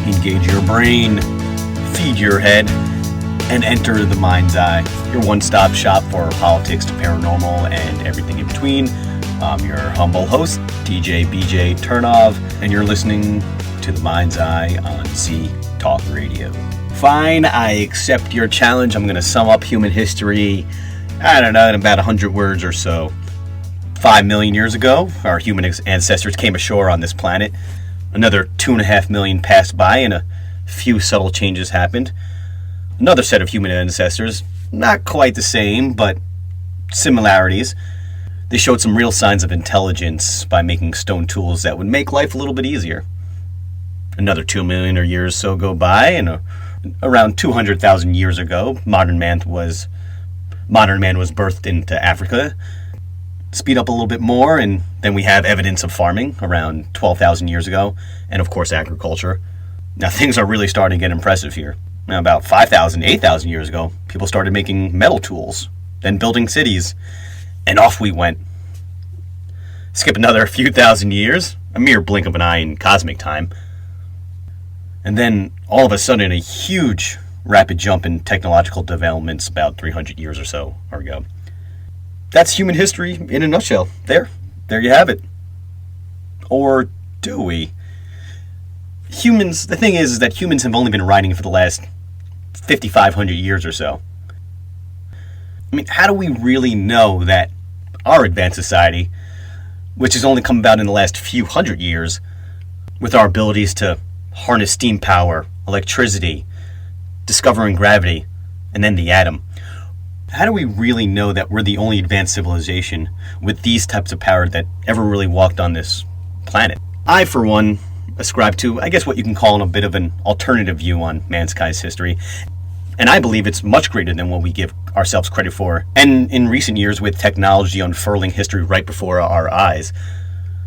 Engage your brain, feed your head, and enter the mind's eye, your one-stop shop for politics to paranormal and everything in between. I'm your humble host, DJ BJ Turnov, and you're listening to the mind's eye on Z Talk Radio. Fine, I accept your challenge. I'm going to sum up human history, I don't know, in about 100 words or so. 5 million years ago, our human ancestors came ashore on this planet. Another 2.5 million passed by, and a few subtle changes happened. Another set of human ancestors, not quite the same, but similarities. They showed some real signs of intelligence by making stone tools that would make life a little bit easier. Another 2 million or years or so go by, and around 200,000 years ago, modern man was birthed into Africa. Speed up a little bit more, and then we have evidence of farming around 12,000 years ago, and of course agriculture. Now things are really starting to get impressive here. Now about 5,000, 8,000 years ago, people started making metal tools, then building cities, and off we went. Skip another few thousand years, a mere blink of an eye in cosmic time, and then all of a sudden a huge rapid jump in technological developments about 300 years or so ago. That's human history in a nutshell. There you have it. Or do we? The thing is that humans have only been riding for the last 5,500 years or so. I mean, how do we really know that our advanced society, which has only come about in the last few hundred years, with our abilities to harness steam power, electricity, discovering gravity, and then the atom, how do we really know that we're the only advanced civilization with these types of power that ever really walked on this planet? I, for one, ascribe to, I guess, what you can call a bit of an alternative view on mankind's history. And I believe it's much greater than what we give ourselves credit for. And in recent years, with technology unfurling history right before our eyes,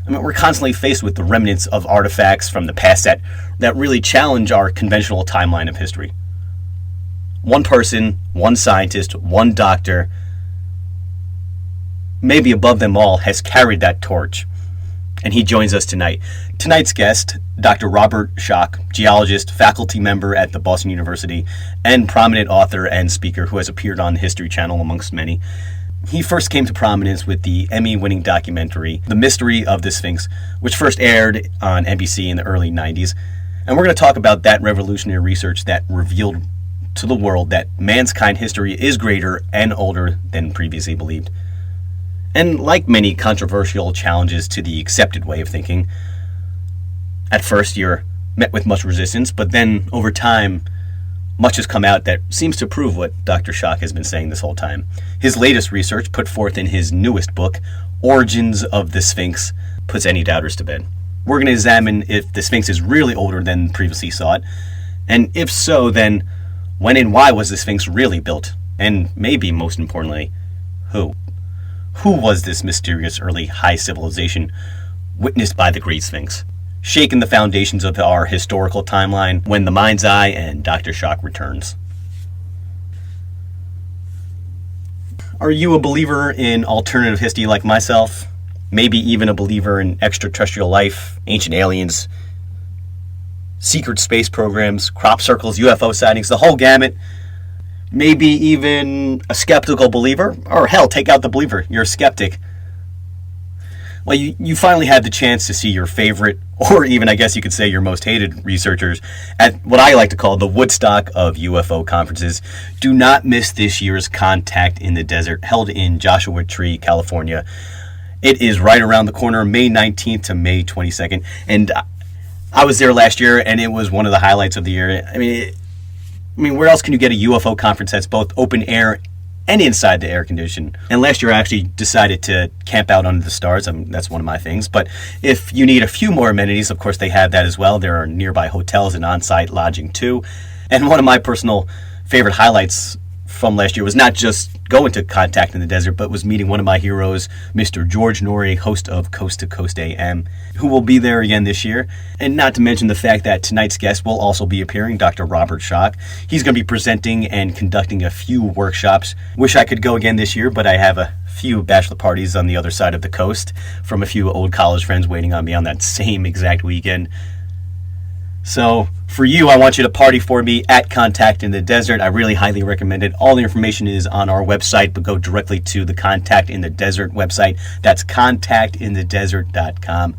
I mean, we're constantly faced with the remnants of artifacts from the past that really challenge our conventional timeline of history. One person, one scientist, one doctor, maybe above them all, has carried that torch. And he joins us tonight. Tonight's guest, Dr. Robert Schoch, geologist, faculty member at the Boston University, and prominent author and speaker who has appeared on the History Channel amongst many. He first came to prominence with the Emmy-winning documentary, The Mystery of the Sphinx, which first aired on NBC in the early 90s. And we're going to talk about that revolutionary research that revealed to the world that mankind history is greater and older than previously believed. And like many controversial challenges to the accepted way of thinking, at first you're met with much resistance, but then over time, much has come out that seems to prove what Dr. Schoch has been saying this whole time. His latest research, put forth in his newest book, Origins of the Sphinx, puts any doubters to bed. We're going to examine if the Sphinx is really older than previously thought, and if so, then when and why was the Sphinx really built? And maybe, most importantly, who? Who was this mysterious early high civilization witnessed by the Great Sphinx, shaking the foundations of our historical timeline when the mind's eye and Dr. Schoch returns? Are you a believer in alternative history like myself? Maybe even a believer in extraterrestrial life, ancient aliens, secret space programs, crop circles, UFO sightings, the whole gamut? Maybe even a skeptical believer? Or hell, take out the believer, you're a skeptic. Well, you finally had the chance to see your favorite, or even I guess you could say your most hated researchers at what I like to call the Woodstock of UFO conferences. Do not miss this year's Contact in the Desert, held in Joshua Tree, California. It is right around the corner, May 19th to May 22nd, and I was there last year, and it was one of the highlights of the year. I mean, where else can you get a UFO conference that's both open air and inside the air condition? And last year I actually decided to camp out under the stars. That's one of my things. But if you need a few more amenities, of course they have that as well. There are nearby hotels and on-site lodging too. And one of my personal favorite highlights from last year was not just going to Contact in the Desert, but was meeting one of my heroes, Mr. George Norrie, host of Coast to Coast AM, who will be there again this year. And not to mention the fact that tonight's guest will also be appearing, Dr. Robert Schoch. He's going to be presenting and conducting a few workshops. Wish I could go again this year, but I have a few bachelor parties on the other side of the coast from a few old college friends waiting on me on that same exact weekend. So for you, I want you to party for me at Contact in the Desert. I really highly recommend it. All the information is on our website, but go directly to the Contact in the Desert website. That's contactinthedesert.com.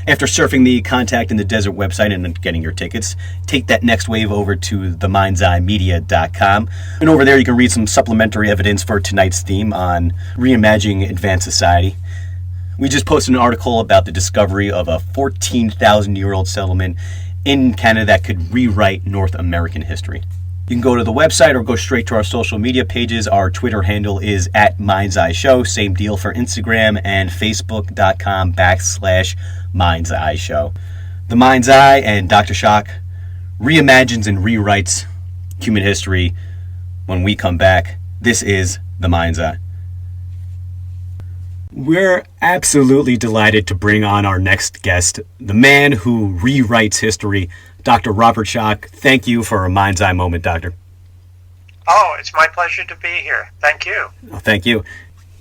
After surfing the Contact in the Desert website and getting your tickets, take that next wave over to themindseyemedia.com. And over there you can read some supplementary evidence for tonight's theme on reimagining advanced society. We just posted an article about the discovery of a 14,000-year-old settlement in Canada that could rewrite North American history. You can go to the website or go straight to our social media pages. Our Twitter handle is @MindsEyeShow. Same deal for Instagram and Facebook.com/MindsEyeShow. The Mind's Eye and Dr. Schoch reimagines and rewrites human history. When we come back, this is The Mind's Eye. We're absolutely delighted to bring on our next guest, the man who rewrites history, Dr. Robert Schoch. Thank you for a Mind's Eye moment, Doctor. Oh, it's my pleasure to be here. Thank you. Oh, thank you.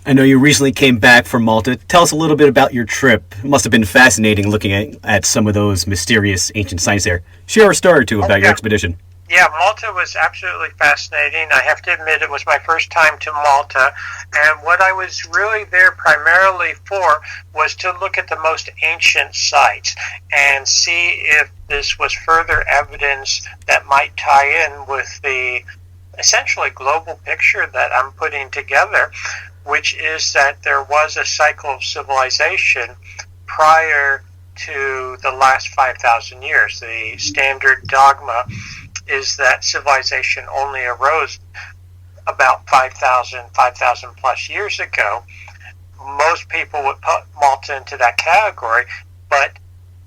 I know you recently came back from Malta. Tell us a little bit about your trip. It must have been fascinating looking at some of those mysterious ancient sites there. Share a story or two about your expedition. Yeah, Malta was absolutely fascinating. I have to admit it was my first time to Malta, and what I was really there primarily for was to look at the most ancient sites and see if this was further evidence that might tie in with the essentially global picture that I'm putting together, which is that there was a cycle of civilization prior to the last 5,000 years. The standard dogma is that civilization only arose about 5,000 plus years ago. Most people would put Malta into that category, but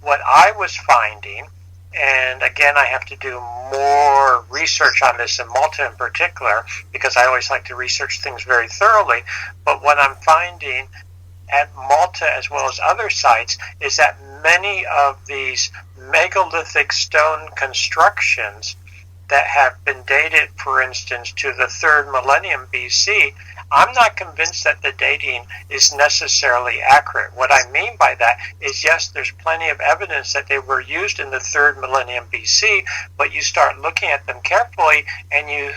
what I was finding, and again I have to do more research on this in Malta in particular, because I always like to research things very thoroughly, but what I'm finding at Malta as well as other sites is that many of these megalithic stone constructions that have been dated, for instance, to the 3rd millennium BC, I'm not convinced that the dating is necessarily accurate. What I mean by that is, yes, there's plenty of evidence that they were used in the 3rd millennium BC, but you start looking at them carefully and you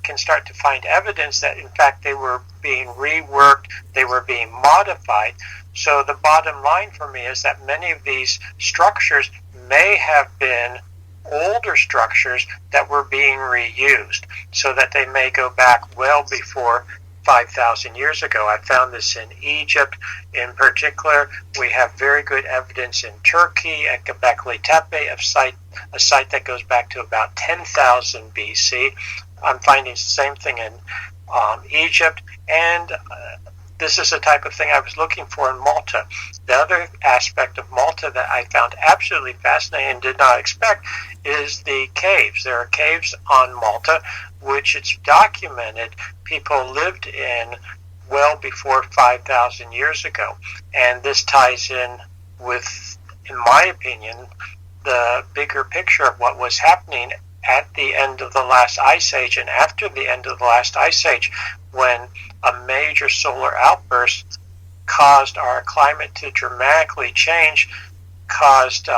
can start to find evidence that, in fact, they were being reworked, they were being modified. So the bottom line for me is that many of these structures may have been older structures that were being reused, so that they may go back well before 5,000 years ago. I found this in Egypt in particular. We have very good evidence in Turkey at Göbekli Tepe, a site that goes back to about 10,000 BC. I'm finding the same thing in Egypt, and this is the type of thing I was looking for in Malta. The other aspect of Malta that I found absolutely fascinating and did not expect is the caves. There are caves on Malta which it's documented people lived in well before 5,000 years ago. And this ties in with, in my opinion, the bigger picture of what was happening at the end of the last ice age and after the end of the last ice age, when a major solar outburst caused our climate to dramatically change, caused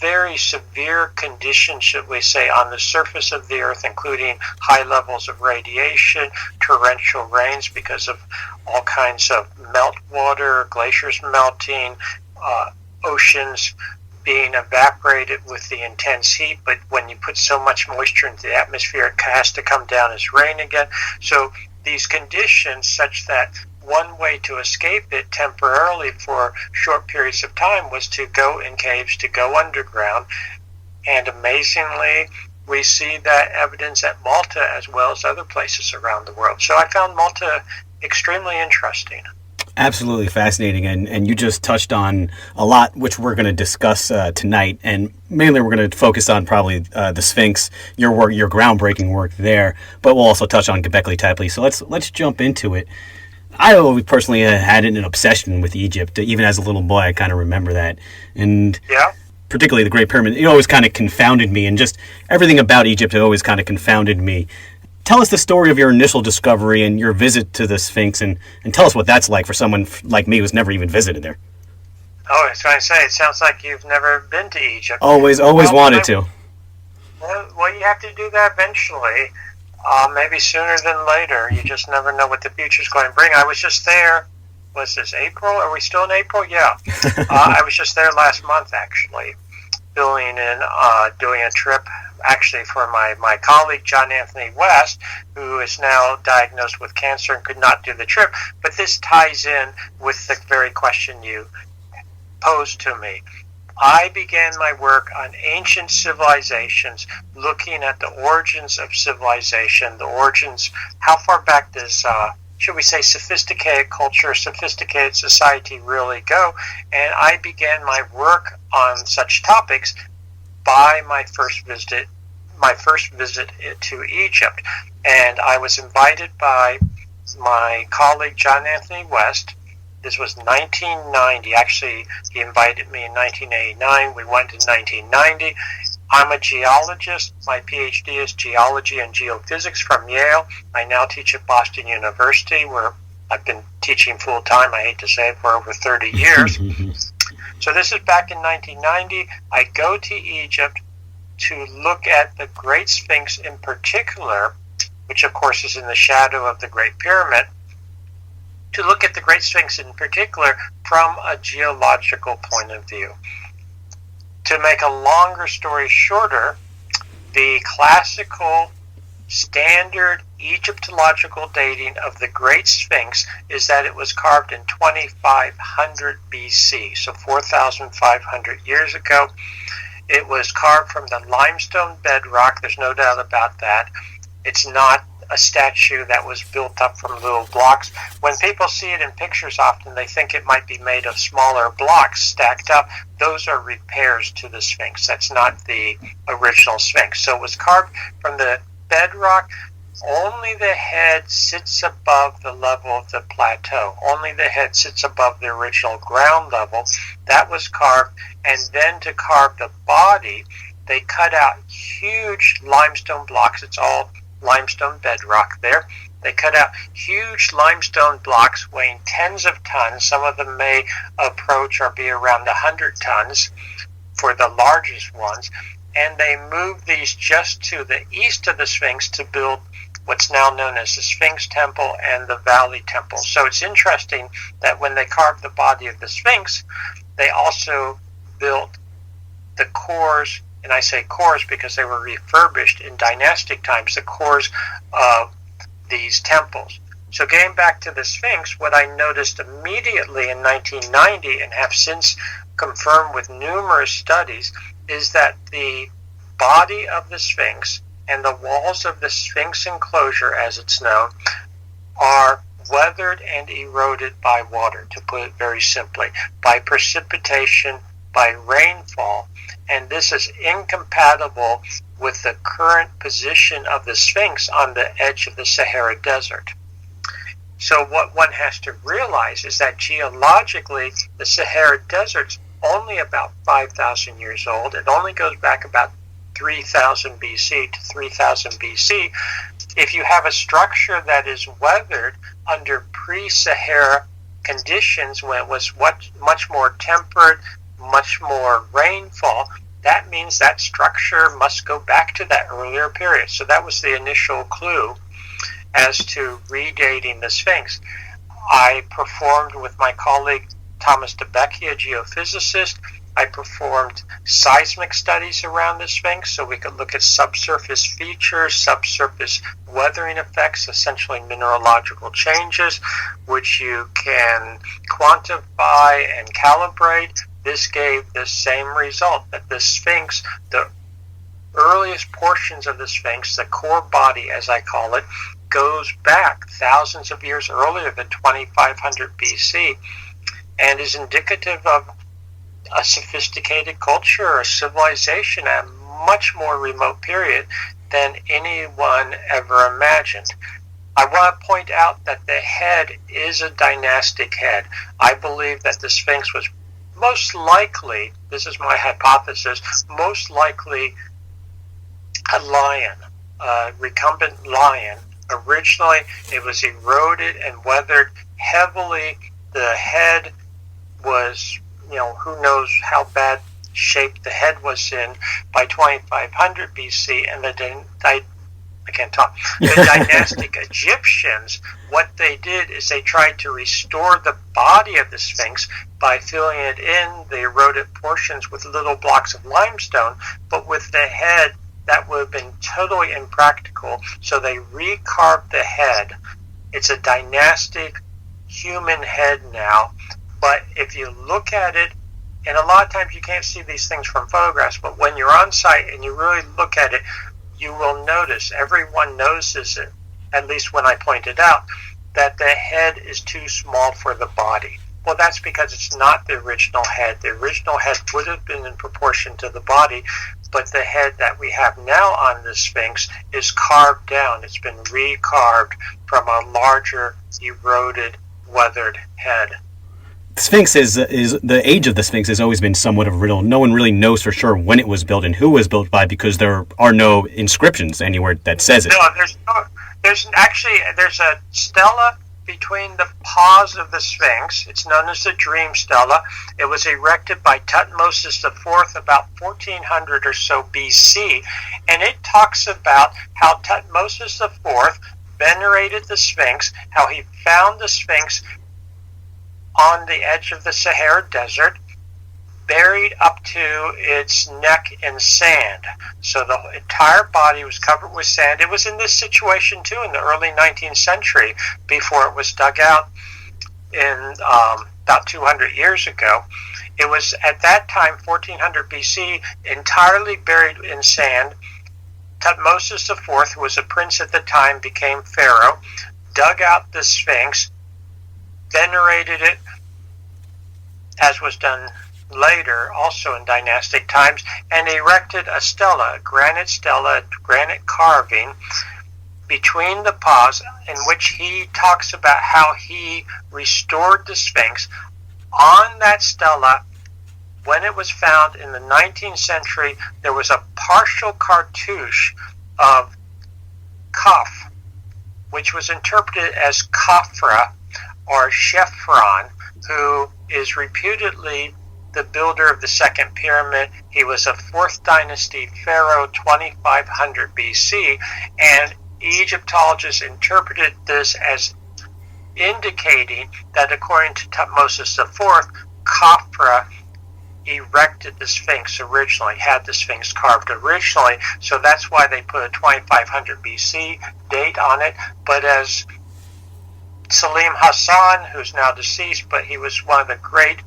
very severe conditions, should we say, on the surface of the Earth, including high levels of radiation, torrential rains because of all kinds of meltwater, glaciers melting, oceans being evaporated with the intense heat, but when you put so much moisture into the atmosphere, it has to come down as rain again. So these conditions, such that one way to escape it temporarily for short periods of time was to go in caves, to go underground. And amazingly, we see that evidence at Malta as well as other places around the world. So I found Malta extremely interesting. Absolutely fascinating, and you just touched on a lot which we're going to discuss tonight, and mainly we're going to focus on probably the Sphinx, your work, your groundbreaking work there, but we'll also touch on Göbekli Tepe. So let's jump into it. I always personally had an obsession with Egypt. Even as a little boy, I kind of remember that, and particularly the Great Pyramid. It always kind of confounded me, and just everything about Egypt always kind of confounded me. Tell us the story of your initial discovery and your visit to the Sphinx, and tell us what that's like for someone like me who's never even visited there. Oh, I was going to say, it sounds like you've never been to Egypt. Always wanted to. Well, you have to do that eventually. Maybe sooner than later. You just never know what the future's going to bring. I was just there. Was this April? Are we still in April? Yeah. I was just there last month, actually, doing a trip, actually, for my colleague, John Anthony West, who is now diagnosed with cancer and could not do the trip. But this ties in with the very question you posed to me. I began my work on ancient civilizations, looking at the origins of civilization, the origins, how far back does, should we say, sophisticated culture, sophisticated society really go? And I began my work on such topics by my first visit to Egypt. And I was invited by my colleague, John Anthony West. This was 1990. Actually, he invited me in 1989. We went in 1990. I'm a geologist. My Ph.D. is geology and geophysics from Yale. I now teach at Boston University, where I've been teaching full-time, I hate to say it, for over 30 years. So this is back in 1990. I go to Egypt to look at the Great Sphinx in particular, which of course is in the shadow of the Great Pyramid, to look at the Great Sphinx in particular from a geological point of view. To make a longer story shorter, the classical standard Egyptological dating of the Great Sphinx is that it was carved in 2500 BC, so 4,500 years ago. It was carved from the limestone bedrock, there's no doubt about that. It's not a statue that was built up from little blocks. When people see it in pictures, often they think it might be made of smaller blocks stacked up. Those are repairs to the Sphinx. That's not the original Sphinx. So it was carved from the bedrock. Only the head sits above the level of the plateau. Only the head sits above the original ground level. That was carved. And then to carve the body, they cut out huge limestone blocks. It's all limestone bedrock there. They cut out huge limestone blocks weighing tens of tons. Some of them may approach or be around 100 tons for the largest ones. And they moved these just to the east of the Sphinx to build what's now known as the Sphinx Temple and the Valley Temple. So it's interesting that when they carved the body of the Sphinx, they also built the cores, and I say cores because they were refurbished in dynastic times, the cores of these temples. So getting back to the Sphinx, what I noticed immediately in 1990 and have since confirmed with numerous studies is that the body of the Sphinx and the walls of the Sphinx enclosure, as it's known, are weathered and eroded by water, to put it very simply, by precipitation, by rainfall. And this is incompatible with the current position of the Sphinx on the edge of the Sahara Desert. So what one has to realize is that geologically, the Sahara Desert's only about 5,000 years old. It only goes back about 3000 BC to 3000 BC. If you have a structure that is weathered under pre-Sahara conditions, when it was much more temperate, much more rainfall, that means that structure must go back to that earlier period. So that was the initial clue as to redating the Sphinx. I performed with my colleague Thomas DeBecke, a geophysicist. I performed seismic studies around the Sphinx so we could look at subsurface features, subsurface weathering effects, essentially mineralogical changes, which you can quantify and calibrate. This gave the same result, that the Sphinx, the earliest portions of the Sphinx, the core body as I call it, goes back thousands of years earlier than 2500 BC and is indicative of a sophisticated culture, a civilization at a much more remote period than anyone ever imagined. I want to point out that the head is a dynastic head. I believe that the Sphinx was most likely, this is my hypothesis, most likely a lion, a recumbent lion. Originally, it was eroded and weathered heavily. The head was, who knows how bad shape the head was in by 2500 BC, and I can't talk. The dynastic Egyptians, what they did is they tried to restore the body of the Sphinx by filling it in, the eroded portions, with little blocks of limestone, but with the head, that would have been totally impractical. So they recarved the head. It's a dynastic human head now, but if you look at it, and a lot of times you can't see these things from photographs, but when you're on site and you really look at it, you will notice, everyone notices it, at least when I point it out, that the head is too small for the body. Well, that's because it's not the original head. The original head would have been in proportion to the body, but the head that we have now on the Sphinx is carved down. It's been recarved from a larger, eroded, weathered head. The Sphinx is the age of the Sphinx has always been somewhat of a riddle. No one really knows for sure when it was built and who it was built by, because there are no inscriptions anywhere that says it. No, there's a stela between the paws of the Sphinx. It's known as the Dream Stella. It was erected by Tutmosis IV about 1400 or so BC, and it talks about how Tutmosis IV venerated the Sphinx, how he found the Sphinx on the edge of the Sahara Desert, buried up to its neck in sand. So the entire body was covered with sand. It was in this situation too in the early 19th century before it was dug out in about 200 years ago. It was at that time, 1400 BC, entirely buried in sand. Tutmosis IV, who was a prince at the time, became pharaoh, dug out the Sphinx, venerated it, as was done later, also in dynastic times, and erected a stela, a granite carving between the paws, in which he talks about how he restored the Sphinx. On that stela, when it was found in the 19th century, there was a partial cartouche of Kaf, which was interpreted as Khafra or Chephren, who is reputedly the builder of the second pyramid. He was a 4th dynasty pharaoh, 2500 BC, and Egyptologists interpreted this as indicating that according to Tutmosis IV, Khafra erected the Sphinx originally, had the Sphinx carved originally, so that's why they put a 2500 BC date on it. But as Salim Hassan, who's now deceased, but he was one of the great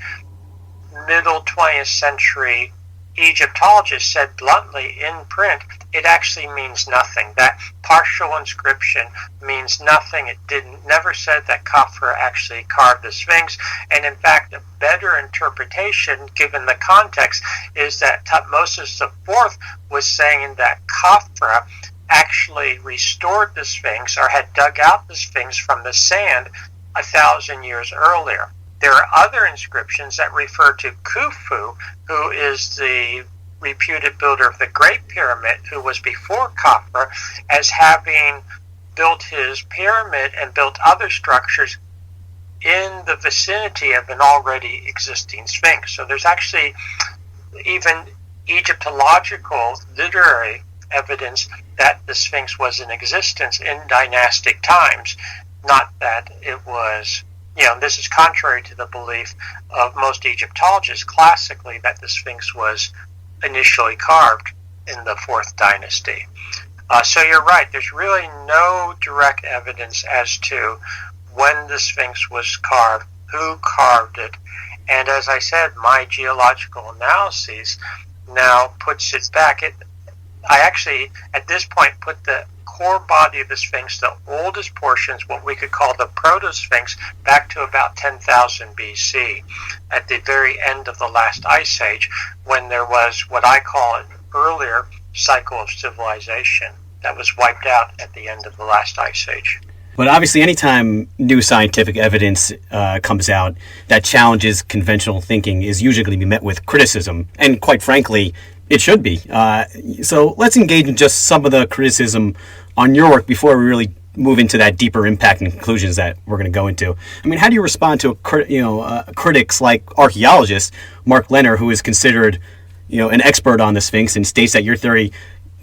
middle 20th century Egyptologists, said bluntly in print, it actually means nothing. That partial inscription means nothing. It never said that Khafra actually carved the Sphinx. And in fact, a better interpretation, given the context, is that Tutmosis IV was saying that Khafra actually restored the Sphinx, or had dug out the Sphinx from the sand 1,000 years earlier. There are other inscriptions that refer to Khufu, who is the reputed builder of the Great Pyramid, who was before Khafra, as having built his pyramid and built other structures in the vicinity of an already existing Sphinx. So there's actually even Egyptological literary evidence that the Sphinx was in existence in dynastic times, not that it was, this is contrary to the belief of most Egyptologists classically that the Sphinx was initially carved in the 4th dynasty. So you're right, there's really no direct evidence as to when the Sphinx was carved, who carved it, and as I said, my geological analyses now puts it back. I actually, at this point, put the core body of the Sphinx, the oldest portions, what we could call the Proto-Sphinx, back to about 10,000 BC, at the very end of the last ice age, when there was what I call an earlier cycle of civilization that was wiped out at the end of the last ice age. But obviously, anytime new scientific evidence comes out that challenges conventional thinking is usually going to be met with criticism, and quite frankly, it should be. So let's engage in just some of the criticism on your work before we really move into that deeper impact and conclusions that we're going to go into. I mean, how do you respond to critics like archaeologist Mark Lehner, who is considered an expert on the Sphinx and states that your theory,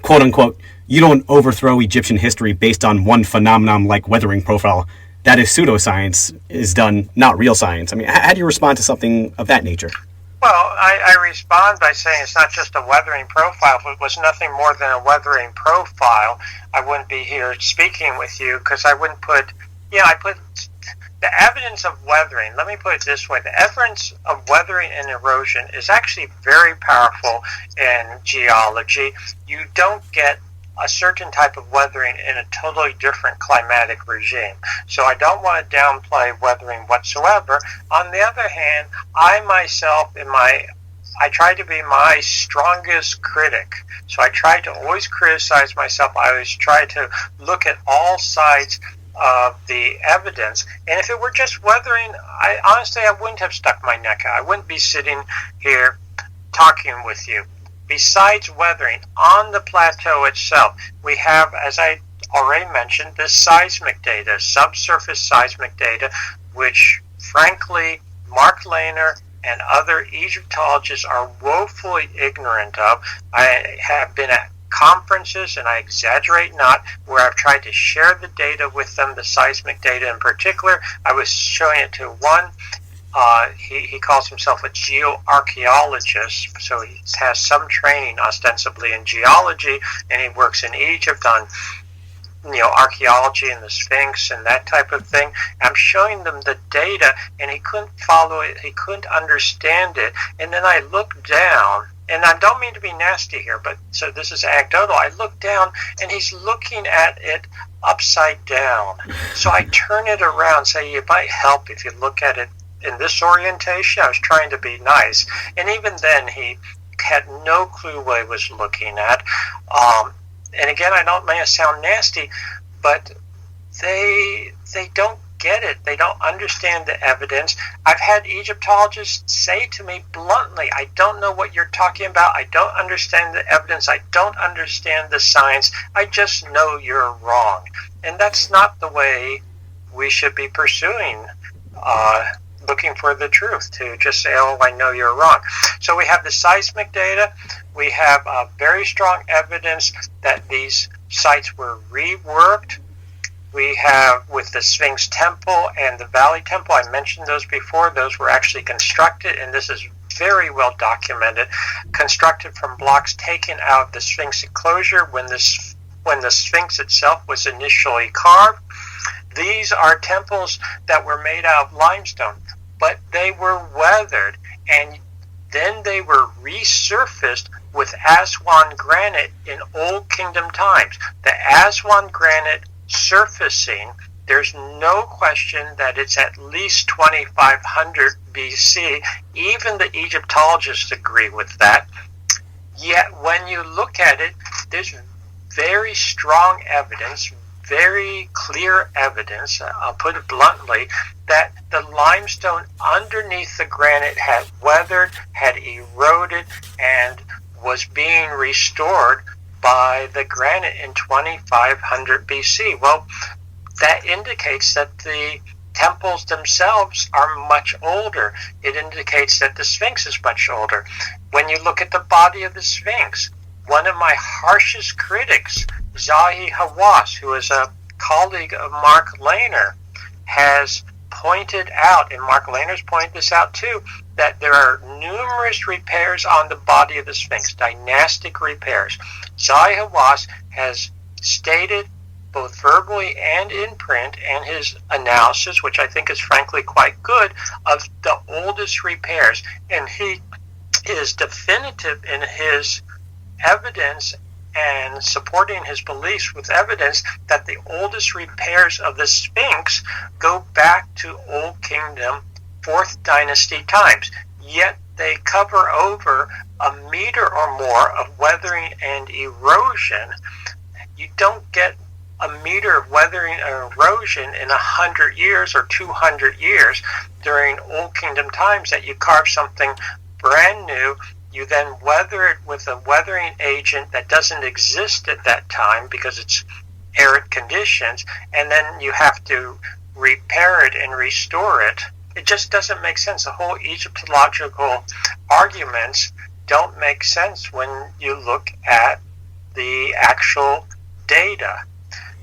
quote unquote, you don't overthrow Egyptian history based on one phenomenon like weathering profile. That is pseudoscience is done, not real science. I mean, how do you respond to something of that nature? Well, I respond by saying it's not just a weathering profile. If it was nothing more than a weathering profile, I wouldn't be here speaking with you, because I wouldn't put, I put the evidence of weathering. Let me put it this way. The evidence of weathering and erosion is actually very powerful in geology. You don't get a certain type of weathering in a totally different climatic regime. So I don't want to downplay weathering whatsoever. On the other hand, I myself, I try to be my strongest critic. So I try to always criticize myself. I always try to look at all sides of the evidence. And if it were just weathering, I wouldn't have stuck my neck out. I wouldn't be sitting here talking with you. Besides weathering, on the plateau itself, we have, as I already mentioned, this seismic data, subsurface seismic data, which, frankly, Mark Lehner and other Egyptologists are woefully ignorant of. I have been at conferences, and I exaggerate not, where I've tried to share the data with them, the seismic data in particular. I was showing it to one. He calls himself a geoarchaeologist, so he has some training ostensibly in geology, and he works in Egypt on archaeology and the Sphinx and that type of thing. I'm showing them the data, and he couldn't follow it, he couldn't understand it. And then I look down, and I don't mean to be nasty here, but so this is anecdotal. I look down, and he's looking at it upside down. So I turn it around, say, it might help if you look at it in this orientation. I was trying to be nice, and even then he had no clue what he was looking at. And again, I don't mean to sound nasty, but they don't get it. They don't understand the evidence. I've had Egyptologists say to me bluntly, I don't know what you're talking about. I don't understand the evidence. I don't understand the science. I just know you're wrong. And that's not the way we should be pursuing looking for the truth, to just say, oh, I know you're wrong. So we have the seismic data. We have very strong evidence that these sites were reworked. We have, with the Sphinx Temple and the Valley Temple, I mentioned those before, those were actually constructed, and this is very well documented, constructed from blocks taken out of the Sphinx enclosure when the Sphinx itself was initially carved. These are temples that were made out of limestone, but they were weathered, and then they were resurfaced with Aswan granite in Old Kingdom times. The Aswan granite surfacing, there's no question that it's at least 2500 BC. Even the Egyptologists agree with that. Yet when you look at it, there's very strong evidence, very clear evidence, I'll put it bluntly, that the limestone underneath the granite had weathered, had eroded, and was being restored by the granite in 2500 BC. Well, that indicates that the temples themselves are much older. It indicates that the Sphinx is much older. When you look at the body of the Sphinx, one of my harshest critics, Zahi Hawass, who is a colleague of Mark Lehner, has pointed out, and Mark Lehner's pointed this out too, that there are numerous repairs on the body of the Sphinx, dynastic repairs. Zahi Hawass has stated, both verbally and in print, and his analysis, which I think is frankly quite good, of the oldest repairs. And he is definitive in his evidence and supporting his beliefs with evidence that the oldest repairs of the Sphinx go back to Old Kingdom, 4th Dynasty times. Yet they cover over a meter or more of weathering and erosion. You don't get a meter of weathering and erosion in 100 years or 200 years during Old Kingdom times that you carve something brand new. You then weather it with a weathering agent that doesn't exist at that time because it's arid conditions, and then you have to repair it and restore it. It just doesn't make sense. The whole Egyptological arguments don't make sense when you look at the actual data.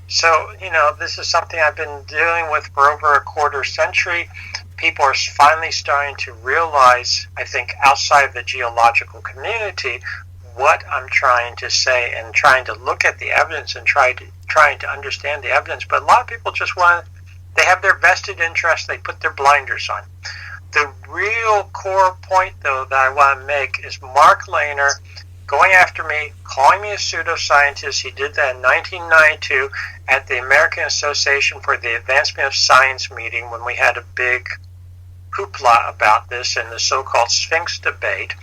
So, this is something I've been dealing with for over a quarter century. People are finally starting to realize, I think, outside of the geological community, what I'm trying to say, and trying to look at the evidence and trying to understand the evidence. But a lot of people just they have their vested interest, they put their blinders on. The real core point, though, that I want to make is Mark Lehner going after me, calling me a pseudoscientist. He did that in 1992 at the American Association for the Advancement of Science meeting, when we had a big hoopla about this in the so-called Sphinx debate.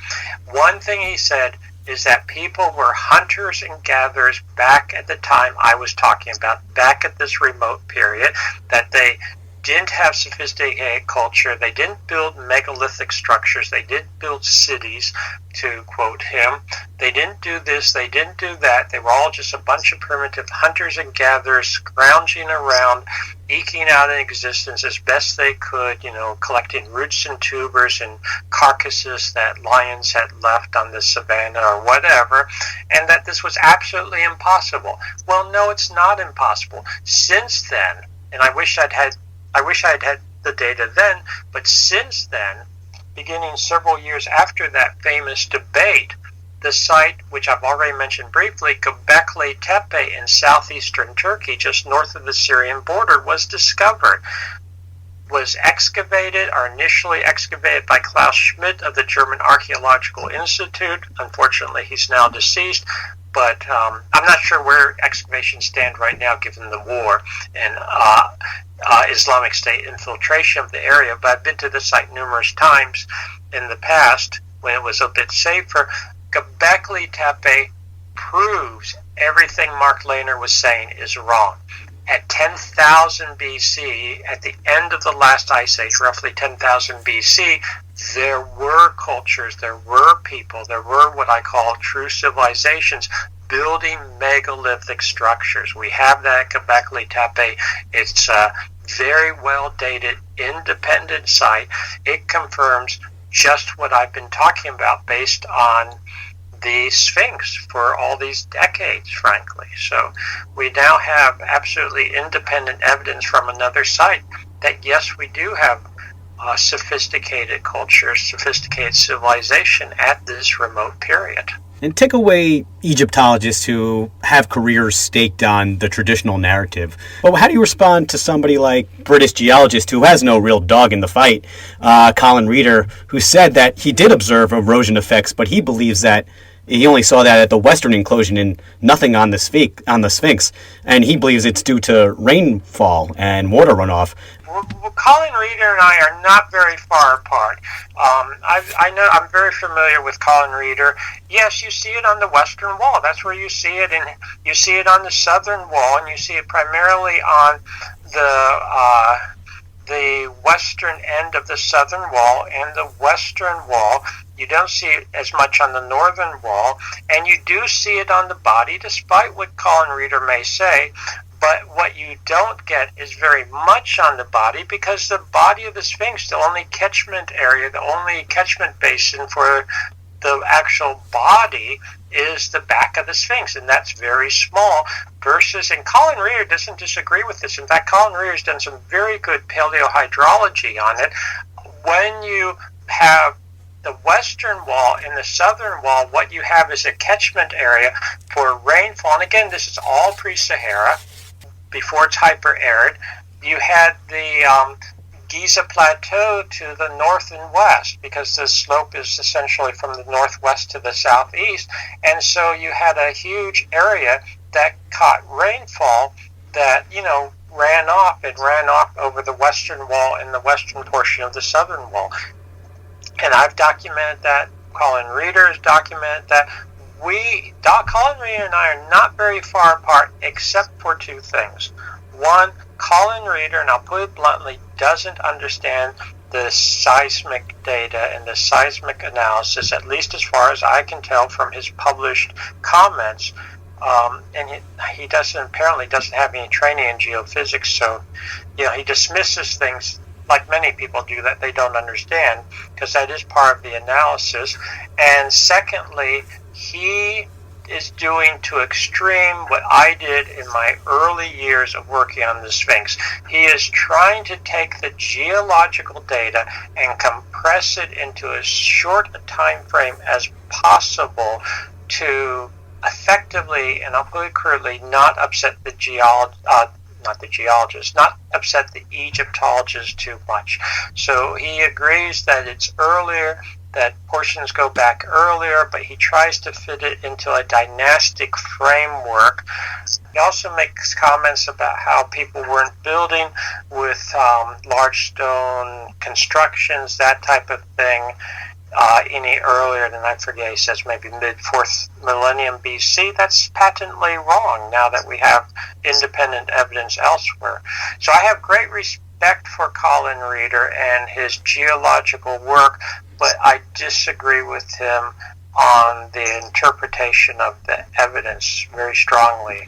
One thing he said is that people were hunters and gatherers back at the time I was talking about, back at this remote period, that they didn't have sophisticated culture, they didn't build megalithic structures, they didn't build cities, to quote him. They didn't do this, they didn't do that. They were all just a bunch of primitive hunters and gatherers scrounging around, eking out an existence as best they could, collecting roots and tubers and carcasses that lions had left on the savannah or whatever, and that this was absolutely impossible. Well, no, it's not impossible. Since then, and I wish I'd had the data then, but since then, beginning several years after that famous debate, the site, which I've already mentioned briefly, Göbekli Tepe in southeastern Turkey, just north of the Syrian border, was discovered. Was excavated, or initially excavated, by Klaus Schmidt of the German Archaeological Institute. Unfortunately, he's now deceased, but I'm not sure where excavations stand right now given the war and Islamic State infiltration of the area, but I've been to the site numerous times in the past when it was a bit safer. Göbekli Tepe proves everything Mark Lehner was saying is wrong. At 10,000 BC, at the end of the last ice age, roughly 10,000 BC, there were cultures, there were people, there were what I call true civilizations building megalithic structures. We have that at Göbekli Tepe. It's a very well dated, independent site. It confirms just what I've been talking about based on the Sphinx for all these decades, frankly. So we now have absolutely independent evidence from another site that, yes, we do have sophisticated culture, sophisticated civilization at this remote period. And take away Egyptologists who have careers staked on the traditional narrative. But how do you respond to somebody like British geologist who has no real dog in the fight, Colin Reeder, who said that he did observe erosion effects, but he believes that he only saw that at the western enclosure and nothing on the Sphinx, and he believes it's due to rainfall and water runoff. Well, Colin Reeder and I are not very far apart. I know I'm very familiar with Colin Reeder. Yes, you see it on the western wall. That's where you see it, and you see it on the southern wall, and you see it primarily on the western end of the southern wall and the western wall. You don't see it as much on the northern wall, and you do see it on the body, despite what Colin Reeder may say. But what you don't get is very much on the body, because the body of the Sphinx, the only catchment area, the only catchment basin for the actual body is the back of the Sphinx, and that's very small versus, and Colin Reeder doesn't disagree with this. In fact, Colin Reeder's done some very good paleohydrology on it. When you have the western wall and the southern wall, what you have is a catchment area for rainfall, and again, this is all pre-Sahara, before it's hyper-arid. You had the Giza Plateau to the north and west, because the slope is essentially from the northwest to the southeast, and so you had a huge area that caught rainfall that, ran off over the western wall and the western portion of the southern wall. And I've documented that. Colin Reeder has documented that. Colin Reeder and I are not very far apart, except for two things. One, Colin Reeder, and I'll put it bluntly, doesn't understand the seismic data and the seismic analysis, at least as far as I can tell from his published comments. And he apparently doesn't have any training in geophysics, so he dismisses things like many people do that they don't understand, because that is part of the analysis. And secondly, he is doing to extreme what I did in my early years of working on the Sphinx. He is trying to take the geological data and compress it into as short a time frame as possible to effectively and hopefully crudely not upset the not upset the Egyptologists too much. So he agrees that it's earlier, that portions go back earlier, but he tries to fit it into a dynastic framework. He also makes comments about how people weren't building with large stone constructions, that type of thing, any earlier than, I forget, he says maybe mid-4th millennium BC. That's patently wrong now that we have independent evidence elsewhere. So I have great respect for Colin Reeder and his geological work, but I disagree with him on the interpretation of the evidence very strongly.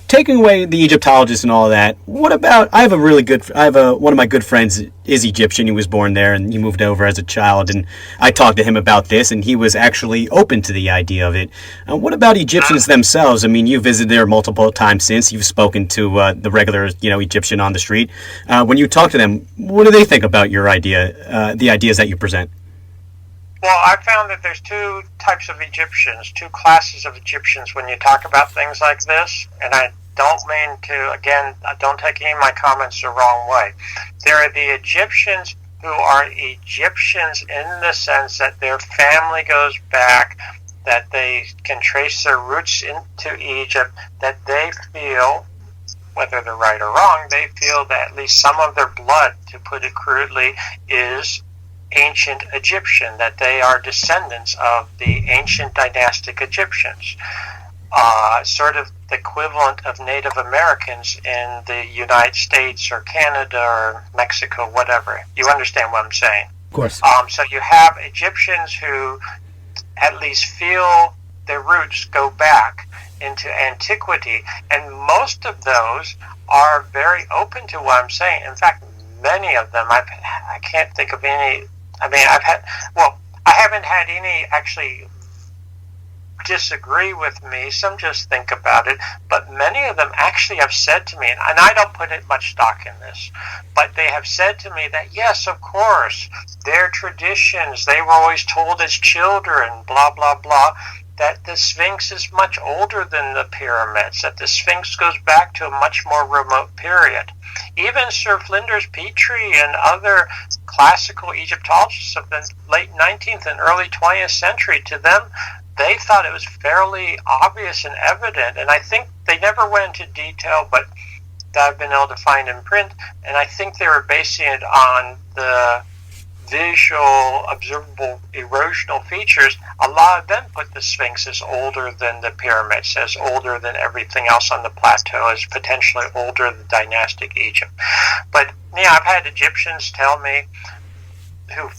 Taking away the Egyptologists and all that, what about, one of my good friends is Egyptian. He was born there and he moved over as a child, and I talked to him about this, and he was actually open to the idea of it. What about Egyptians themselves? I mean, you visited there multiple times since. You've spoken to the regular, Egyptian on the street. When you talk to them, what do they think about your idea, the ideas that you present? Well, I found that there's two types of Egyptians, two classes of Egyptians when you talk about things like this, and I don't mean to, again, don't take any of my comments the wrong way. There are the Egyptians who are Egyptians in the sense that their family goes back, that they can trace their roots into Egypt, that they feel, whether they're right or wrong, they feel that at least some of their blood, to put it crudely, is ancient Egyptian, that they are descendants of the ancient dynastic Egyptians, sort of the equivalent of Native Americans in the United States or Canada or Mexico, whatever. You understand what I'm saying? Of course. So you have Egyptians who at least feel their roots go back into antiquity, and most of those are very open to what I'm saying. In fact, many of them, I can't think of any. I mean, I haven't had any actually disagree with me. Some just think about it, but many of them actually have said to me, and I don't put much stock in this, but they have said to me that yes, of course, their traditions, they were always told as children, blah, blah, blah, that the Sphinx is much older than the pyramids, that the Sphinx goes back to a much more remote period. Even Sir Flinders Petrie and other classical Egyptologists of the late 19th and early 20th century, to them, they thought it was fairly obvious and evident, and I think they never went into detail, but that I've been able to find in print, and I think they were basing it on the visual, observable erosional features. A lot of them put the Sphinx as older than the pyramids, as older than everything else on the plateau, as potentially older than dynastic Egypt. But yeah, I've had Egyptians tell me who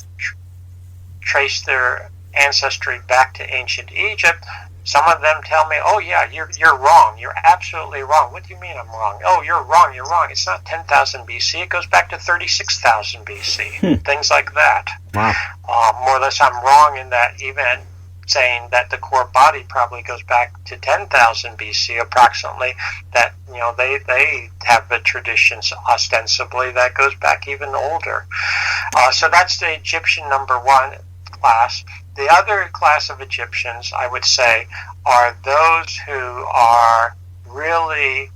trace their ancestry back to ancient Egypt. Some of them tell me, oh yeah, you're wrong. You're absolutely wrong. What do you mean I'm wrong? Oh, you're wrong. It's not 10,000 BC. It goes back to 36,000 BC. Things like that. Wow. More or less I'm wrong in that, even saying that the core body probably goes back to 10,000 BC approximately, that they have the traditions ostensibly that goes back even older. So that's the Egyptian number one class. The other class of Egyptians, I would say, are those who are really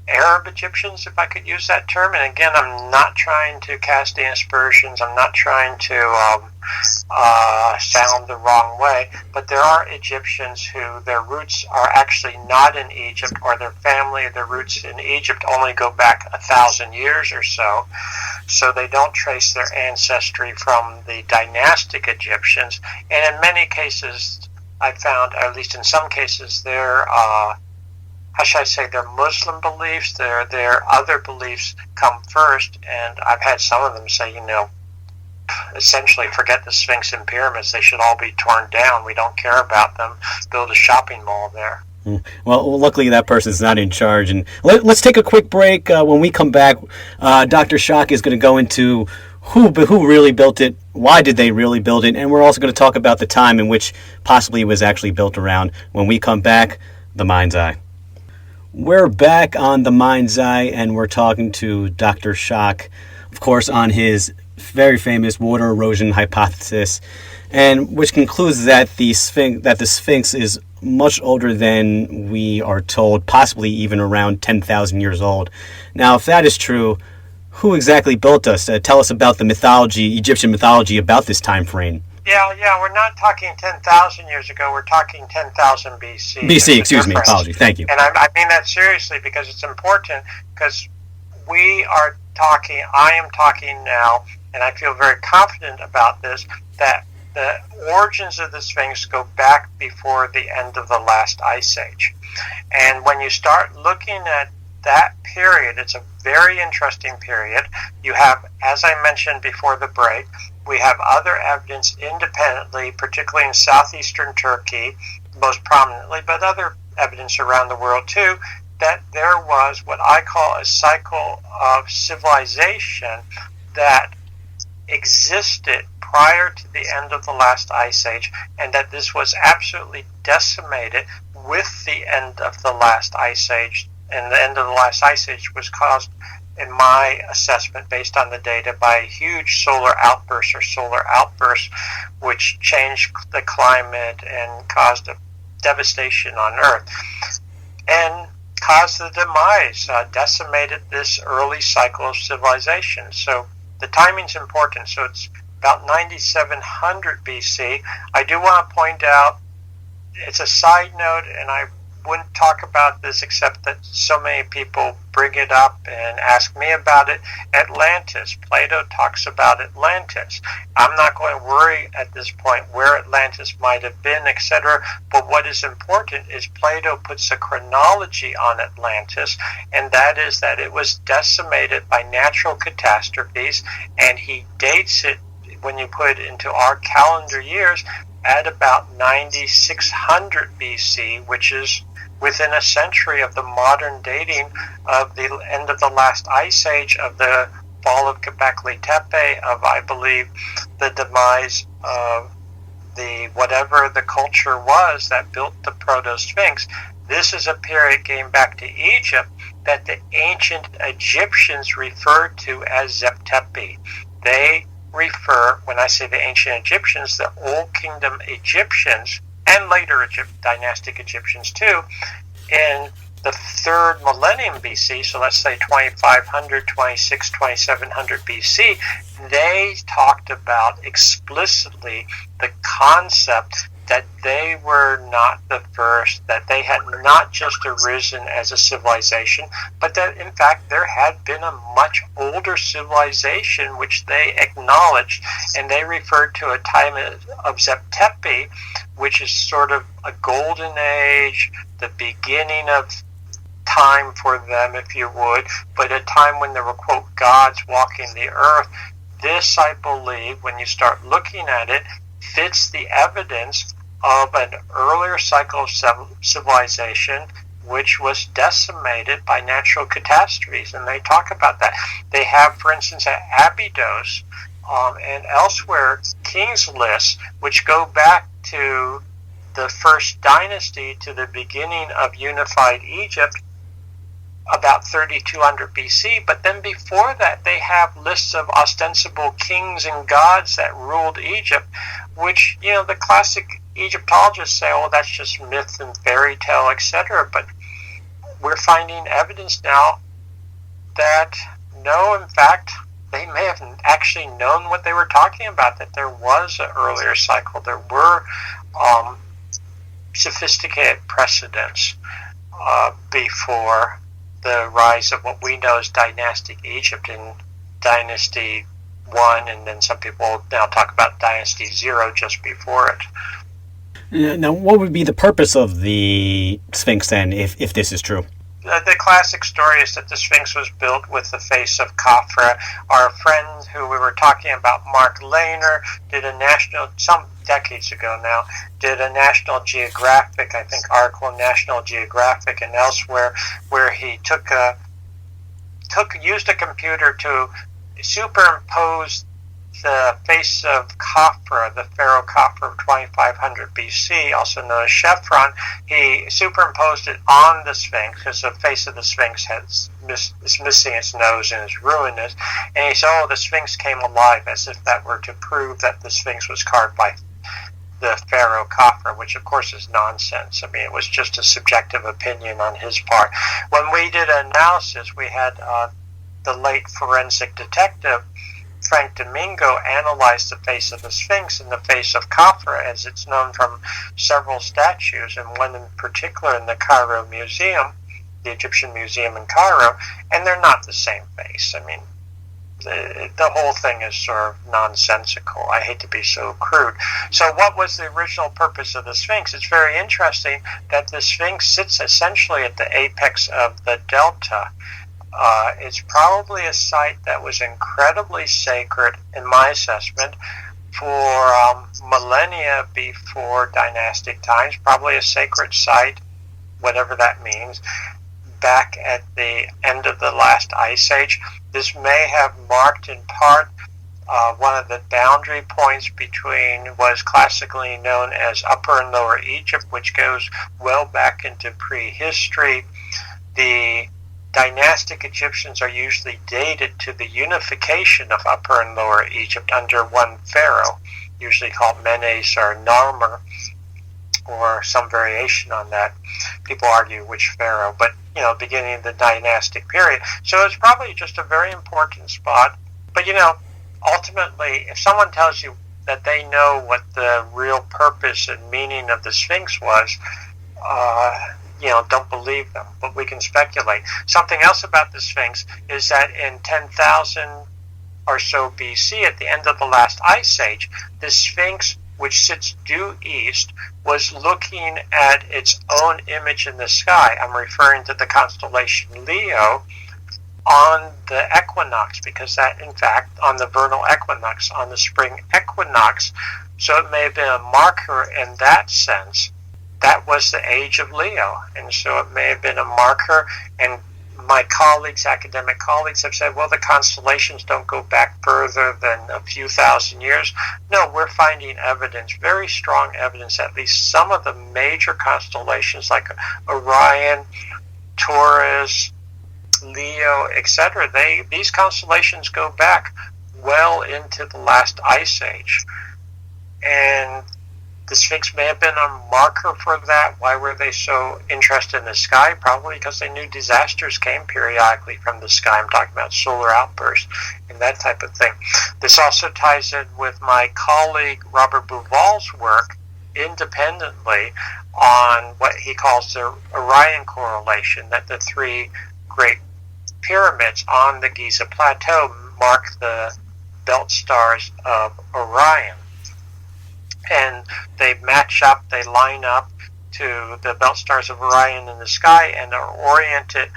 Arab Egyptians, if I could use that term. And again, I'm not trying to cast any aspersions. I'm not trying to sound the wrong way. But there are Egyptians who their roots are actually not in Egypt, or their family, their roots in Egypt only go back 1,000 years or so. So they don't trace their ancestry from the dynastic Egyptians. And in many cases, I found, or at least in some cases, their Muslim beliefs, their other beliefs come first, and I've had some of them say, essentially forget the Sphinx and pyramids, they should all be torn down, we don't care about them, build a shopping mall there. Well, luckily that person's not in charge. And let's take a quick break. When we come back, Dr. Schoch is going to go into who really built it, why did they really build it, and we're also going to talk about the time in which possibly it was actually built around. When we come back, The Mind's Eye. We're back on The Mind's Eye, and we're talking to Dr. Schoch, of course, on his very famous water erosion hypothesis, and which concludes that the Sphinx is much older than we are told, possibly even around 10,000 years old. Now, if that is true, who exactly built us? Tell us about the mythology, Egyptian mythology, about this time frame. Yeah, we're not talking 10,000 years ago, we're talking 10,000 BC. BC, excuse me, apology, thank you. And I mean that seriously because it's important, because I am talking now, and I feel very confident about this, that the origins of the Sphinx go back before the end of the last ice age. And when you start looking at that period, it's a very interesting period. You have, as I mentioned before the break, we have other evidence independently, particularly in southeastern Turkey, most prominently, but other evidence around the world too, that there was what I call a cycle of civilization that existed prior to the end of the last ice age, and that this was absolutely decimated with the end of the last ice age. And the end of the last ice age was caused, in my assessment, based on the data, by a huge solar outburst which changed the climate and caused a devastation on Earth and caused the demise, decimated this early cycle of civilization. So the timing's important. So it's about 9700 BC. I do want to point out, it's a side note, and I wouldn't talk about this except that so many people bring it up and ask me about it. Atlantis. Plato talks about Atlantis. I'm not going to worry at this point where Atlantis might have been, etc. But what is important is Plato puts a chronology on Atlantis, and that is that it was decimated by natural catastrophes, and he dates it, when you put it into our calendar years, at about 9600 BC, which is within a century of the modern dating of the end of the last ice age, of the fall of Göbekli Tepe, of, I believe, the demise of the whatever the culture was that built the proto-Sphinx. This is a period going back to Egypt that the ancient Egyptians referred to as Zep-Tepi. They refer, when I say the ancient Egyptians, the Old Kingdom Egyptians, and later dynastic Egyptians too, in the 3rd millennium BC, so let's say 2500, 2700 BC, they talked about explicitly the concept that they were not the first, that they had not just arisen as a civilization, but that in fact there had been a much older civilization which they acknowledged, and they referred to a time of Zep-Tepi, which is sort of a golden age, the beginning of time for them, if you would, but a time when there were, quote, gods walking the earth. This, I believe, when you start looking at it, fits the evidence of an earlier cycle of civilization which was decimated by natural catastrophes, and they talk about that. They have, for instance, at Abydos and elsewhere, kings lists which go back to the first dynasty, to the beginning of unified Egypt, about 3200 BC, but then before that they have lists of ostensible kings and gods that ruled Egypt, which, you know, the classic Egyptologists say, oh, that's just myth and fairy tale, etc. But we're finding evidence now that no, in fact, they may have actually known what they were talking about, that there was an earlier cycle. There were sophisticated precedents before the rise of what we know as dynastic Egypt in Dynasty 1, and then some people now talk about Dynasty 0 just before it. Now, what would be the purpose of the Sphinx then, if this is true? the classic story is that the Sphinx was built with the face of Khafra. Our friend who we were talking about, Mark Lehner, did some decades ago now, did a National Geographic, I think, article in National Geographic and elsewhere, where he used a computer to superimpose the face of Khafra, the pharaoh Khafra of 2500 BC, also known as Chevron. He superimposed it on the Sphinx because the face of the Sphinx is missing its nose and is ruinous. And he said, the Sphinx came alive, as if that were to prove that the Sphinx was carved by the pharaoh Khafra, which of course is nonsense. I mean, it was just a subjective opinion on his part. When we did an analysis, we had the late forensic detective Frank Domingo analyzed the face of the Sphinx and the face of Khafra, as it's known from several statues, and one in particular in the Cairo Museum, the Egyptian Museum in Cairo, and they're not the same face. I mean, the whole thing is sort of nonsensical. I hate to be so crude. So what was the original purpose of the Sphinx? It's very interesting that the Sphinx sits essentially at the apex of the delta. It's probably a site that was incredibly sacred, in my assessment, for millennia before dynastic times, probably a sacred site, whatever that means, back at the end of the last ice age. This may have marked in part one of the boundary points between what is classically known as Upper and Lower Egypt, which goes well back into prehistory. The dynastic Egyptians are usually dated to the unification of Upper and Lower Egypt under one pharaoh, usually called Menes or Narmer, or some variation on that. People argue which pharaoh, but beginning of the dynastic period. So it's probably just a very important spot. But ultimately, if someone tells you that they know what the real purpose and meaning of the Sphinx was, don't believe them, but we can speculate. Something else about the Sphinx is that in 10,000 or so BC, at the end of the last ice age, the Sphinx, which sits due east, was looking at its own image in the sky. I'm referring to the constellation Leo on the equinox, because that, in fact, on the vernal equinox, on the spring equinox, so it may have been a marker in that sense. That was the age of Leo, and so it may have been a marker. And my colleagues, academic colleagues, have said, well, the constellations don't go back further than a few thousand years. No, we're finding evidence, very strong evidence, at least some of the major constellations like Orion, Taurus, Leo, etc. These constellations go back well into the last ice age. And the Sphinx may have been a marker for that. Why were they so interested in the sky? Probably because they knew disasters came periodically from the sky. I'm talking about solar outbursts and that type of thing. This also ties in with my colleague Robert Bouval's work independently on what he calls the Orion Correlation, that the three great pyramids on the Giza Plateau mark the belt stars of Orion. And they match up, they line up to the belt stars of Orion in the sky and are oriented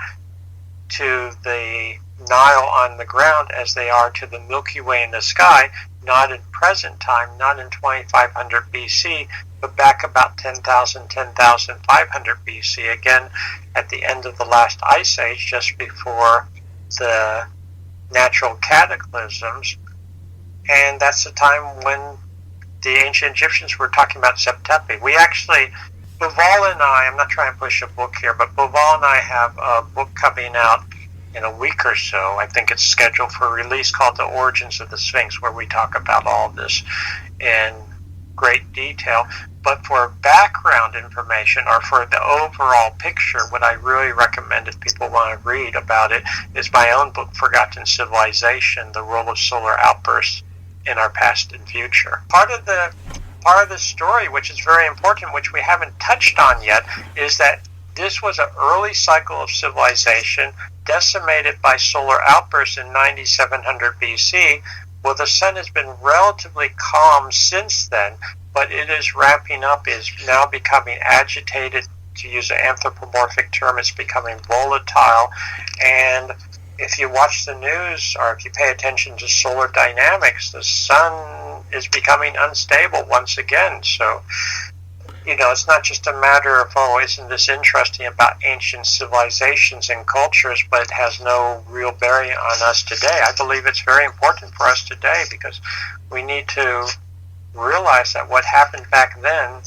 to the Nile on the ground as they are to the Milky Way in the sky, not in present time, not in 2500 BC, but back about 10,000, 10,500 BC, again at the end of the last ice age, just before the natural cataclysms. And that's the time when the ancient Egyptians were talking about Septepi. We actually, Bouval and I, I'm not trying to push a book here, but Bouval and I have a book coming out in a week or so. I think it's scheduled for release, called The Origins of the Sphinx, where we talk about all of this in great detail. But for background information, or for the overall picture, what I really recommend if people want to read about it is my own book, Forgotten Civilization, The Role of Solar Outbursts in Our Past and Future. Part of the story, which is very important, which we haven't touched on yet, is that this was an early cycle of civilization decimated by solar outbursts in 9700 BC. Well, the sun has been relatively calm since then, but it is ramping up, is now becoming agitated to use an anthropomorphic term, it's becoming volatile. And if you watch the news or if you pay attention to solar dynamics, the sun is becoming unstable once again. So, it's not just a matter of, isn't this interesting about ancient civilizations and cultures, but it has no real bearing on us today. I believe it's very important for us today because we need to realize that what happened back then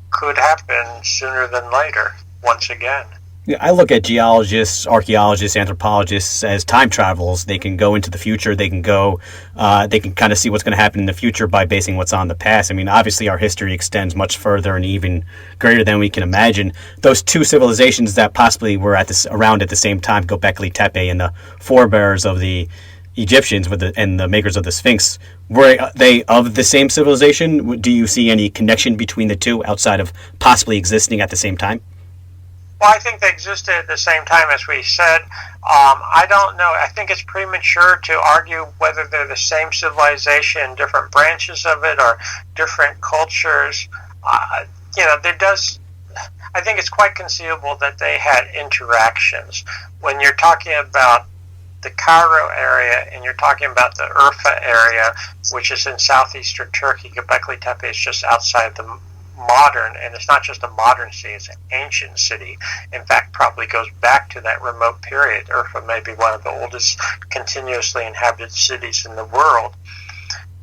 could happen sooner than later, once again. Yeah, I look at geologists, archaeologists, anthropologists as time travelers. They can go into the future. They can kind of see what's going to happen in the future by basing what's on the past. I mean, obviously our history extends much further and even greater than we can imagine. Those two civilizations that possibly were around at the same time, Göbekli Tepe and the forebears of the Egyptians and the makers of the Sphinx, were they of the same civilization? Do you see any connection between the two outside of possibly existing at the same time? Well, I think they existed at the same time, as we said. I don't know. I think it's premature to argue whether they're the same civilization, different branches of it, or different cultures. I think it's quite conceivable that they had interactions. When you're talking about the Cairo area and you're talking about the Urfa area, which is in southeastern Turkey, Göbekli Tepe is just outside the modern, and it's not just a modern city, it's an ancient city. In fact, probably goes back to that remote period. Urfa may be one of the oldest continuously inhabited cities in the world.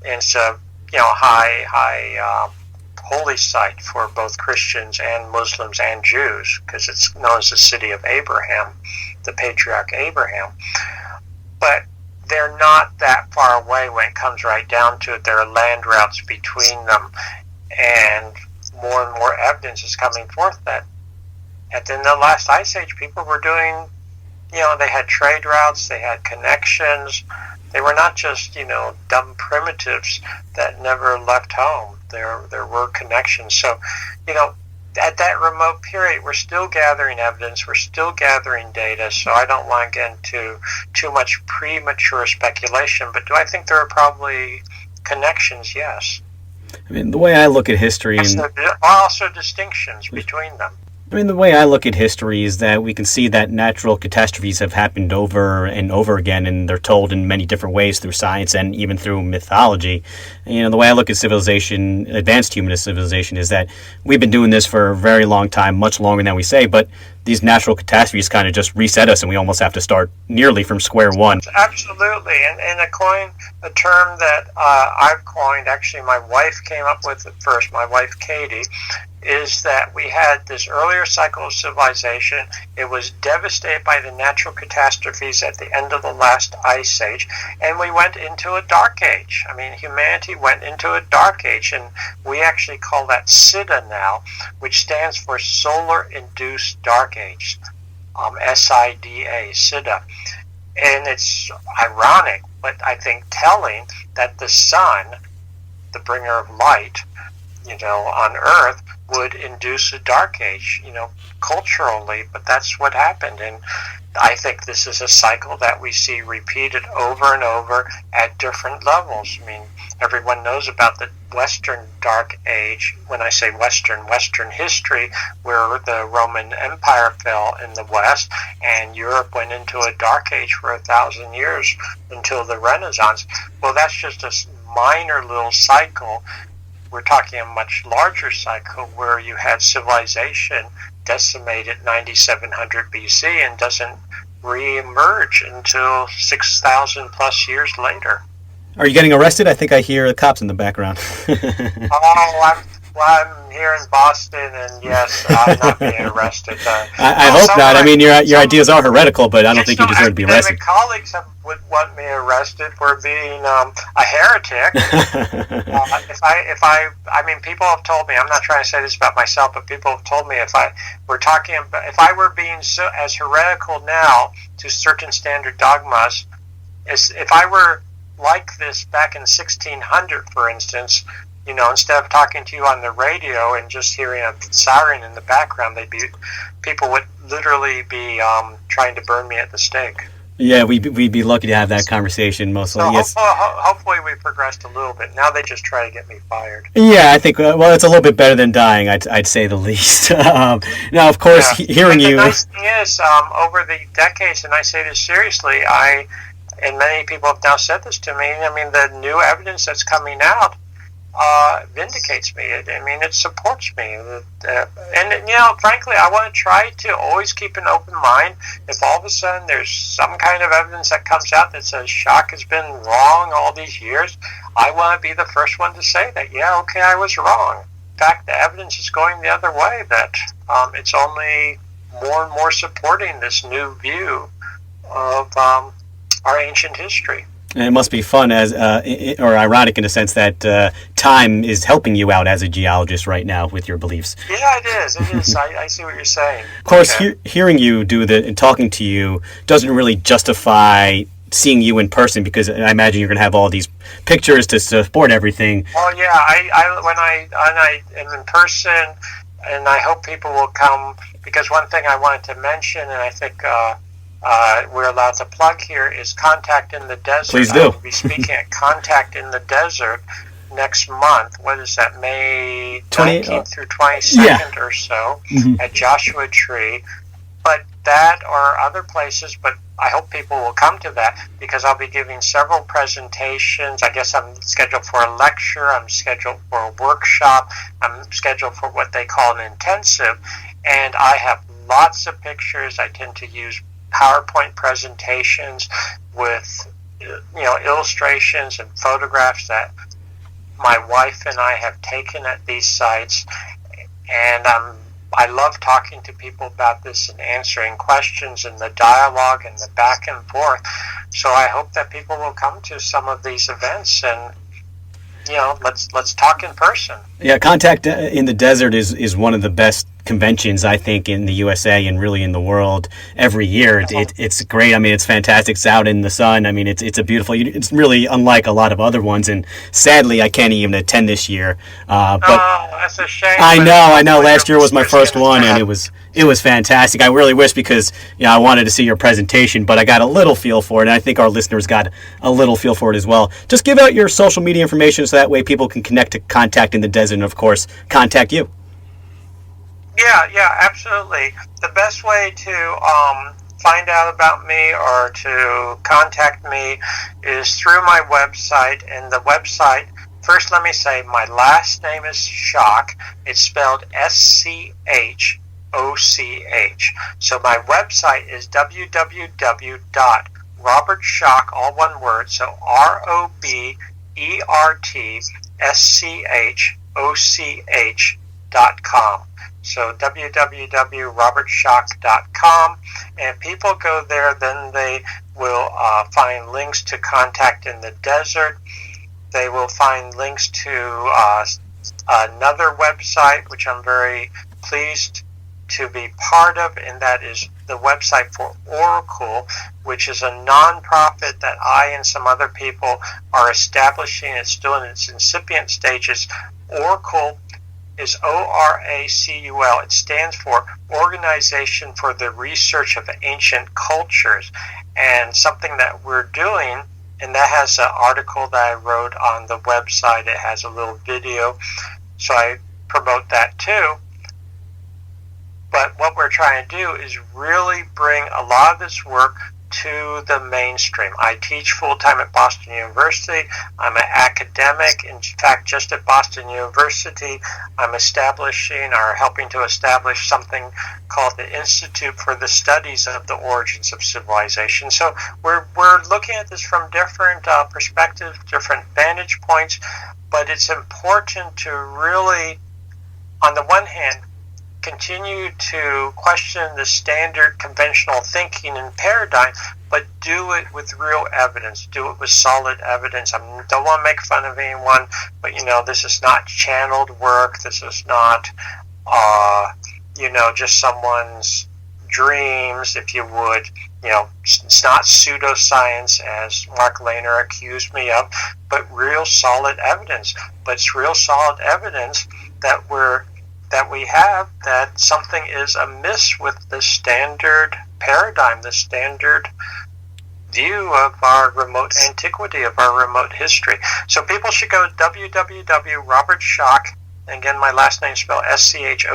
And it's a high holy site for both Christians and Muslims and Jews, because it's known as the city of Abraham, the patriarch Abraham. But they're not that far away when it comes right down to it. There are land routes between them, and more evidence is coming forth that at the end of the last ice age, people were doing, they had trade routes, they had connections. They were not just, dumb primitives that never left home. There were connections. So, at that remote period, we're still gathering evidence, we're still gathering data, so I don't want to get into too much premature speculation, but do I think there are probably connections? Yes. I mean, the way I look at history... And there are also distinctions between them. I mean, the way I look at history is that we can see that natural catastrophes have happened over and over again, and they're told in many different ways through science and even through mythology. And, the way I look at civilization, advanced humanist civilization, is that we've been doing this for a very long time, much longer than we say, but these natural catastrophes kind of just reset us, and we almost have to start nearly from square one. Absolutely. And a term that I've coined, actually my wife came up with it first, my wife Katie, is that we had this earlier cycle of civilization. It was devastated by the natural catastrophes at the end of the last ice age, and we went into a dark age. I mean, humanity went into a dark age, and we actually call that SIDA now, which stands for Solar Induced Dark Age, SIDA, SIDA. And it's ironic, but I think telling, that the sun, the bringer of light, on Earth, would induce a dark age, culturally, but that's what happened. And I think this is a cycle that we see repeated over and over at different levels. I mean, everyone knows about the Western Dark Age. When I say Western history, where the Roman Empire fell in the West, and Europe went into a dark age for 1,000 years until the Renaissance. Well, that's just a minor little cycle. We're talking a much larger cycle where you had civilization decimated 9700 BC and doesn't re-emerge until 6,000 plus years later. Are you getting arrested? I think I hear the cops in the background. I'm here in Boston, and yes, I'm not being arrested. I hope not. I mean, your ideas are heretical, but I don't think you deserve to be arrested. Colleagues would want me arrested for being a heretic. I mean, people have told me. I'm not trying to say this about myself, but people have told me if I were being as heretical now to certain standard dogmas, as if I were like this back in 1600, for instance. Instead of talking to you on the radio and just hearing a siren in the background, people would literally be trying to burn me at the stake. Yeah, we'd be lucky to have that conversation, mostly. So Yes. hopefully we progressed a little bit. Now they just try to get me fired. Yeah, I think, well, it's a little bit better than dying, I'd say the least. Now, of course, Yeah. hearing But the you... nice thing is, over the decades, and I say this seriously, and many people have now said this to me, I mean, the new evidence that's coming out vindicates me. It supports me. And, frankly, I want to try to always keep an open mind. If all of a sudden there's some kind of evidence that comes out that says Schoch has been wrong all these years, I want to be the first one to say that, yeah, okay, I was wrong. In fact, the evidence is going the other way, that it's only more and more supporting this new view of our ancient history. And it must be fun, or ironic in a sense, that time is helping you out as a geologist right now with your beliefs. Yeah, it is. I see what you're saying. Of course, Okay. hearing you do and talking to you doesn't really justify seeing you in person, because I imagine you're going to have all these pictures to support everything. Well, yeah, when I am in person, and I hope people will come, because one thing I wanted to mention, and I think we're allowed to plug here, is Contact in the Desert. Please do. I will be speaking at Contact in the Desert next month. What is that, May 19th through 22nd or so, at Joshua Tree. But that or other places, but I hope people will come to that, because I'll be giving several presentations. I guess I'm scheduled for a lecture, I'm scheduled for a workshop, I'm scheduled for what they call an intensive, and I have lots of pictures. I tend to use PowerPoint presentations with illustrations and photographs that my wife and I have taken at these sites, and I love talking to people about this and answering questions and the dialogue and the back and forth. So I hope that people will come to some of these events and let's talk in person. Yeah, Contact in the Desert is one of the best conventions, I think, in the USA and really in the world every year. It's great. I mean, it's fantastic. It's out in the sun. I mean, it's a beautiful. It's really unlike a lot of other ones. And sadly, I can't even attend this year. But that's a shame. I know. Last year was my first one, and it was fantastic. I really wish, because I wanted to see your presentation, but I got a little feel for it, and I think our listeners got a little feel for it as well. Just give out your social media information so that way people can connect to Contact in the Desert and, of course, contact you. Yeah, absolutely. The best way to find out about me or to contact me is through my website. And the website, first let me say, my last name is Schoch. It's spelled Schoch. So my website is www.robertschoch, all one word, so RobertSchoch.com. So www.robertschoch.com, and people go there, then they will find links to Contact in the Desert. They will find links to another website, which I'm very pleased to be part of, and that is the website for Oracle, which is a non-profit that I and some other people are establishing. It's still in its incipient stages. Oracle is ORACUL. It stands for Organization for the Research of Ancient Cultures, and something that we're doing, and that has an article that I wrote on the website. It has a little video, so I promote that too. But what we're trying to do is really bring a lot of this work to the mainstream. I teach full-time at Boston University. I'm an academic. In fact, just at Boston University, I'm establishing or helping to establish something called the Institute for the Studies of the Origins of Civilization. So we're looking at this from different perspectives, different vantage points, but it's important to really, on the one hand, continue to question the standard conventional thinking and paradigm, but do it with real evidence, do it with solid evidence. I don't want to make fun of anyone, but this is not channeled work. This is not just someone's dreams, if you would. It's not pseudoscience, as Mark Lehner accused me of, but real solid evidence. But it's real solid evidence that we have that something is amiss with the standard paradigm, the standard view of our remote antiquity, of our remote history. So people should go to www.robertschoch, again my last name spelled SCHOCH.com,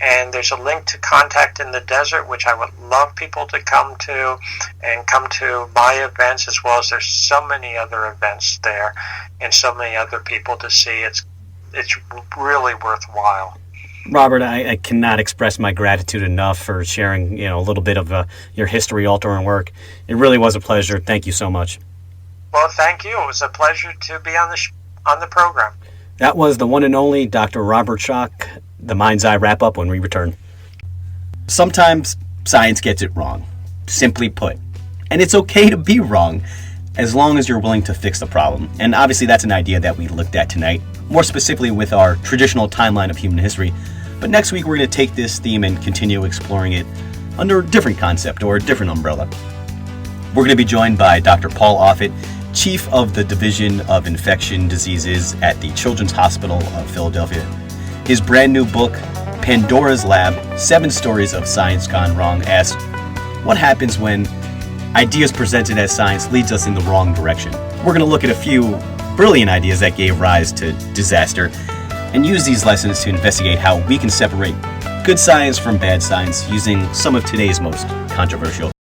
and there's a link to Contact in the Desert, which I would love people to come to, and come to my events, as well as there's so many other events there and so many other people to see. It's really worthwhile. Robert, I cannot express my gratitude enough for sharing, a little bit of your history-altering work. It really was a pleasure. Thank you so much. Well, thank you. It was a pleasure to be on the program. That was the one and only Dr. Robert Schoch. The Mind's Eye wrap-up when we return. Sometimes science gets it wrong, simply put. And it's okay to be wrong, as long as you're willing to fix the problem. And obviously that's an idea that we looked at tonight, more specifically with our traditional timeline of human history. But next week we're going to take this theme and continue exploring it under a different concept or a different umbrella. We're going to be joined by Dr. Paul Offit, Chief of the Division of Infection Diseases at the Children's Hospital of Philadelphia. His brand new book, Pandora's Lab, 7 Stories of Science Gone Wrong, asks, what happens when ideas presented as science leads us in the wrong direction? We're going to look at a few brilliant ideas that gave rise to disaster and use these lessons to investigate how we can separate good science from bad science using some of today's most controversial